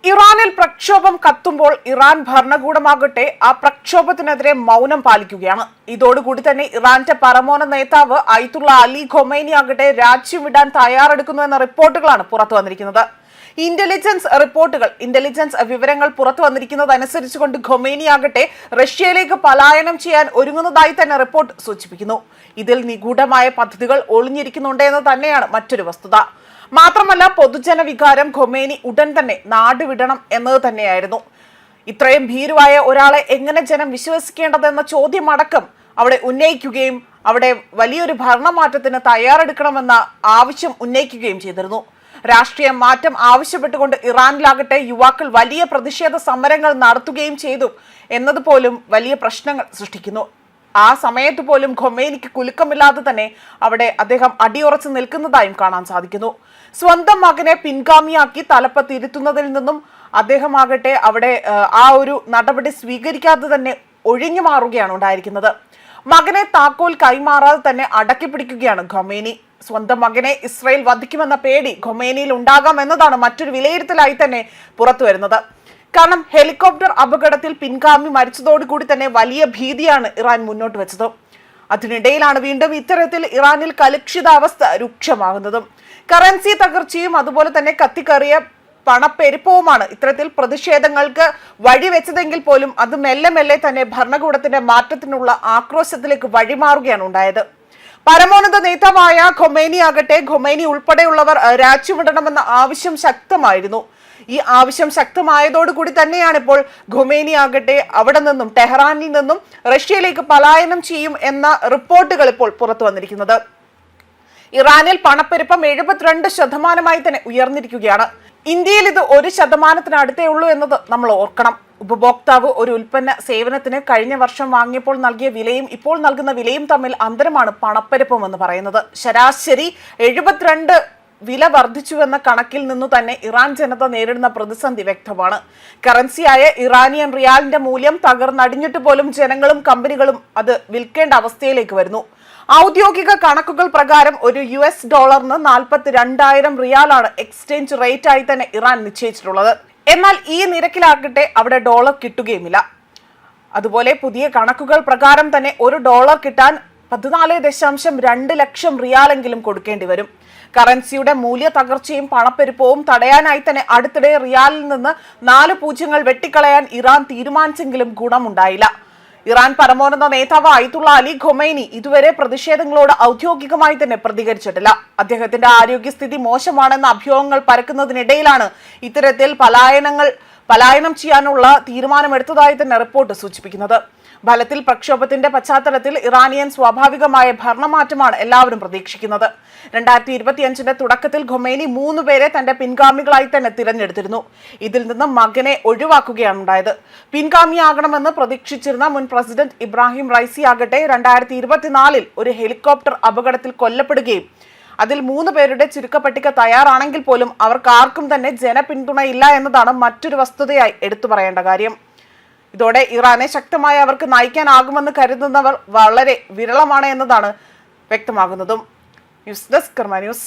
ഇറാനിൽ പ്രക്ഷോഭം കത്തുമ്പോൾ ഇറാൻ ഭരണകൂടമാകട്ടെ ആ പ്രക്ഷോഭത്തിനെതിരെ മൗനം പാലിക്കുകയാണ്. ഇതോടുകൂടി തന്നെ ഇറാന്റെ പരമോന്നത നേതാവ് അയത്തുള്ള അലി ഖൊമൈനി ആകട്ടെ രാജ്യം വിടാൻ തയ്യാറെടുക്കുന്നു എന്ന റിപ്പോർട്ടുകളാണ് പുറത്തു വന്നിരിക്കുന്നത്. ഇന്റലിജൻസ് വിവരങ്ങൾ പുറത്തു വന്നിരിക്കുന്നതനുസരിച്ചുകൊണ്ട് ഖൊമൈനി ആകട്ടെ റഷ്യയിലേക്ക് പലായനം ചെയ്യാൻ ഒരുങ്ങുന്നതായി തന്നെ റിപ്പോർട്ട് സൂചിപ്പിക്കുന്നു. ഇതിൽ നിഗൂഢമായ പദ്ധതികൾ ഒളിഞ്ഞിരിക്കുന്നുണ്ട് എന്ന് തന്നെയാണ് മറ്റൊരു വസ്തുത. മാത്രമല്ല, പൊതുജന വികാരം ഖൊമൈനി ഉടൻ തന്നെ നാടുവിടണം എന്നത് തന്നെയായിരുന്നു. ഇത്രയും ഭീരുവായ ഒരാളെ എങ്ങനെ ജനം വിശ്വസിക്കേണ്ടതെന്ന ചോദ്യമടക്കം അവിടെ ഉന്നയിക്കുകയും അവിടെ വലിയൊരു ഭരണമാറ്റത്തിന് തയ്യാറെടുക്കണമെന്ന ആവശ്യം ഉന്നയിക്കുകയും ചെയ്തിരുന്നു. രാഷ്ട്രീയ മാറ്റം ആവശ്യപ്പെട്ടുകൊണ്ട് ഇറാനിലാകട്ടെ യുവാക്കൾ വലിയ പ്രതിഷേധ സമരങ്ങൾ നടത്തുകയും ചെയ്തു എന്നതുപോലും വലിയ പ്രശ്നങ്ങൾ സൃഷ്ടിക്കുന്നു. ആ സമയത്ത് പോലും ഖൊമൈനിക്ക് കുലുക്കമില്ലാതെ തന്നെ അവിടെ അദ്ദേഹം അടിയുറച്ച് നിൽക്കുന്നതായും കാണാൻ സാധിക്കുന്നു. സ്വന്തം മകനെ പിൻഗാമിയാക്കി തലപ്പത്തിരുത്തുന്നതിൽ നിന്നും അദ്ദേഹമാകട്ടെ അവിടെ ആ ഒരു നടപടി സ്വീകരിക്കാതെ തന്നെ ഒഴിഞ്ഞു മാറുകയാണ് ഉണ്ടായിരിക്കുന്നത്. മകനെ താക്കോൽ കൈമാറാതെ തന്നെ അടക്കി പിടിക്കുകയാണ് ഖൊമൈനി. സ്വന്തം മകനെ ഇസ്രായേൽ വധിക്കുമെന്ന പേടി ഖൊമൈനിയിൽ ഉണ്ടാകാം എന്നതാണ് മറ്റൊരു വിലയിരുത്തലായി തന്നെ പുറത്തു വരുന്നത്. കാരണം ഹെലികോപ്റ്റർ അപകടത്തിൽ പിൻഗാമി മരിച്ചതോടുകൂടി തന്നെ വലിയ ഭീതിയാണ് ഇറാൻ മുന്നോട്ട് വെച്ചത്. അതിനിടയിലാണ് വീണ്ടും ഇത്തരത്തിൽ ഇറാനിൽ കലുഷിതാവസ്ഥ രൂക്ഷമാകുന്നതും. കറൻസി തകർച്ചയും അതുപോലെ തന്നെ കത്തിക്കറിയ പണപ്പെരുപ്പവുമാണ് ഇത്തരത്തിൽ പ്രതിഷേധങ്ങൾക്ക് വഴിവെച്ചതെങ്കിൽ പോലും അത് മെല്ലെ മെല്ലെ തന്നെ ഭരണകൂടത്തിന്റെ മാറ്റത്തിനുള്ള ആക്രോശത്തിലേക്ക് വഴിമാറുകയാണ് ഉണ്ടായത്. പരമോന്നത നേതാവായ ഖൊമൈനി ആകട്ടെ ഖൊമൈനി ഉൾപ്പെടെയുള്ളവർ രാജ്യവിടണമെന്ന ആവശ്യം ശക്തമായിരുന്നു. ഈ ആവശ്യം ശക്തമായതോടുകൂടി തന്നെയാണ് ഇപ്പോൾ ഖൊമൈനി ആകട്ടെ അവിടെ നിന്നും ടെഹ്റാനിൽ നിന്നും റഷ്യയിലേക്ക് പലായനം ചെയ്യും എന്ന റിപ്പോർട്ടുകൾ ഇപ്പോൾ പുറത്തു വന്നിരിക്കുന്നത്. ഇറാനിൽ പണപ്പെരുപ്പം 72% തന്നെ ഉയർന്നിരിക്കുകയാണ്. ഇന്ത്യയിൽ ഇത് 1% അടുത്തേ ഉള്ളൂ എന്നത് നമ്മൾ ഓർക്കണം. ഉപഭോക്താവ് ഒരു ഉൽപ്പന്ന സേവനത്തിന് കഴിഞ്ഞ വർഷം വാങ്ങിയപ്പോൾ നൽകിയ വിലയും ഇപ്പോൾ നൽകുന്ന വിലയും തമ്മിൽ അന്തരമാണ് പണപ്പെരുപ്പം എന്ന് പറയുന്നത്. ശരാശരി 72 വില വർദ്ധിച്ചുവെന്ന കണക്കിൽ നിന്നു തന്നെ ഇറാൻ ജനത നേരിടുന്ന പ്രതിസന്ധി വ്യക്തമാണ്. കറൻസിയായ ഇറാനിയൻ റിയാലിന്റെ മൂല്യം തകർന്നടിഞ്ഞിട്ട് പോലും ജനങ്ങളും കമ്പനികളും അത് വിൽക്കേണ്ട അവസ്ഥയിലേക്ക് വരുന്നു. ഔദ്യോഗിക കണക്കുകൾ പ്രകാരം ഒരു $42 റിയാലാണ് എക്സ്ചേഞ്ച് റേറ്റ് ആയി തന്നെ ഇറാൻ നിശ്ചയിച്ചിട്ടുള്ളത്. എന്നാൽ ഈ നിരക്കിലാകട്ടെ അവിടെ ഡോളർ കിട്ടുകയുമില്ല. അതുപോലെ പുതിയ കണക്കുകൾ പ്രകാരം തന്നെ $1 കിട്ടാൻ 14.2 ലക്ഷം റിയാലെങ്കിലും കൊടുക്കേണ്ടി വരും. കറൻസിയുടെ മൂല്യ തകർച്ചയും പണപ്പെരുപ്പവും തടയാനായി തന്നെ അടുത്തിടെ റിയാലിൽ നിന്ന് 4 പൂജ്യങ്ങൾ വെട്ടിക്കളയാൻ ഇറാൻ തീരുമാനിച്ചെങ്കിലും ഗുണമുണ്ടായില്ല. ഇറാൻ പരമോന്നത നേതാവ് അയത്തുള്ള അലി ഖൊമൈനി ഇതുവരെ പ്രതിഷേധങ്ങളോട് ഔദ്യോഗികമായി തന്നെ പ്രതികരിച്ചിട്ടില്ല. അദ്ദേഹത്തിന്റെ ആരോഗ്യസ്ഥിതി മോശമാണെന്ന അഭ്യൂഹങ്ങൾ പരക്കുന്നതിനിടയിലാണ് ഇത്തരത്തിൽ പലായനം ചെയ്യാനുള്ള തീരുമാനമെടുത്തതായി തന്നെ റിപ്പോർട്ട് സൂചിപ്പിക്കുന്നത്. ഫലത്തിൽ പ്രക്ഷോഭത്തിന്റെ പശ്ചാത്തലത്തിൽ ഇറാനിയൻ സ്വാഭാവികമായ ഭരണമാറ്റമാണ് എല്ലാവരും പ്രതീക്ഷിക്കുന്നത്. 2025 തുടക്കത്തിൽ ഖൊമൈനി 3 പേരെ തന്റെ പിൻഗാമികളായി തന്നെ തിരഞ്ഞെടുത്തിരുന്നു. ഇതിൽ നിന്ന് മകനെ ഒഴിവാക്കുകയാണ് ഉണ്ടായത്. പിൻഗാമിയാകണമെന്ന് പ്രതീക്ഷിച്ചിരുന്ന മുൻ പ്രസിഡന്റ് ഇബ്രാഹിം റൈസി ആകട്ടെ 2024 ഒരു ഹെലികോപ്റ്റർ അപകടത്തിൽ കൊല്ലപ്പെടുകയും അതിൽ 3 പേരുടെ ചുരുക്കപ്പട്ടിക തയ്യാറാണെങ്കിൽ പോലും അവർക്ക് ആർക്കും തന്നെ ജനപിന്തുണയില്ല എന്നതാണ് മറ്റൊരു വസ്തുതയായി എടുത്തു പറയേണ്ട കാര്യം. ഇതോടെ ഇറാനെ ശക്തമായി അവർക്ക് നയിക്കാനാകുമെന്ന് കരുതുന്നവർ വളരെ വിരളമാണ് എന്നതാണ് വ്യക്തമാകുന്നതും. ന്യൂസ് ഡെസ്ക് കർമ്മ ന്യൂസ്.